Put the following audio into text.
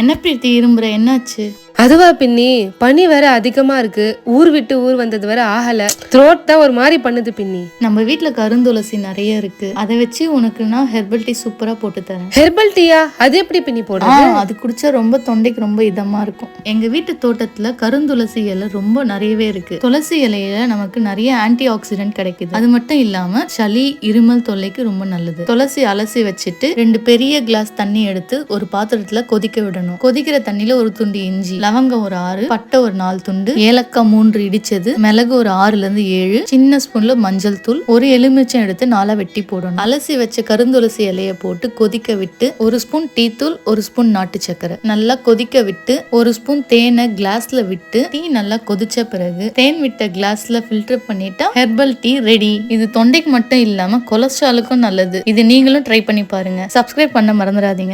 என்ன பிரீத்தி இரும்புற, என்னாச்சு? அதுவா பின்னி, பனி வேற அதிகமா இருக்கு. ஊர் விட்டு ஊர் வந்தது வேற ஆகல. த்ரோட் தான் ஒரு மாதிரி பண்ணுது பின்னி. நம்ம வீட்டுல கருந்துளசி நிறைய இருக்கு, அதை வச்சு உனக்கு நான் ஹெர்பல் டீ சூப்பரா போட்டு தரேன். ஹெர்பல் டீயா? அது எப்படி பின்னி போடுறது? அது குடிச்சா ரொம்ப தொண்டைக்கு ரொம்ப இதமா இருக்கும். எங்க வீட்டு தோட்டத்துல கருந்துளசி இலை ரொம்ப நிறையவே இருக்கு. துளசி இலையில நமக்கு நிறைய ஆன்டி ஆக்சிடென்ட் கிடைக்குது. அது மட்டும் இல்லாம சளி இருமல் தொல்லைக்கு ரொம்ப நல்லது. துளசி அலசி வச்சுட்டு 2 பெரிய கிளாஸ் தண்ணி எடுத்து ஒரு பாத்திரத்துல கொதிக்க விடணும். கொதிக்கிற தண்ணியில ஒரு துண்டு இஞ்சி, லவங்கம் ஒரு 6, பட்டை ஒரு 4 துண்டு, ஏலக்காய் 3 இடிச்சது, மிளகு ஒரு 6ல இருந்து 7, சின்ன ஸ்பூன்ல மஞ்சள் தூள், ஒரு எலுமிச்சம் எடுத்து 4 வெட்டி போடணும். அலசி வச்ச கருந்துளசி இலைய போட்டு கொதிக்க விட்டு 1 ஸ்பூன் டீ தூள், 1 ஸ்பூன் நாட்டு சக்கரை நல்லா கொதிக்க விட்டு 1 ஸ்பூன் தேனை கிளாஸ்ல விட்டு டீ நல்லா கொதிச்ச பிறகு தேன் விட்ட கிளாஸ்ல ஃபில்டர் பண்ணிட்டா ஹெர்பல் டீ ரெடி. இது தொண்டைக்கு மட்டும் இல்லாம கொலஸ்ட்ராலுக்கும் நல்லது. இது நீங்களும் ட்ரை பண்ணி பாருங்க. சப்ஸ்கிரைப் பண்ண மறந்துடாதீங்க.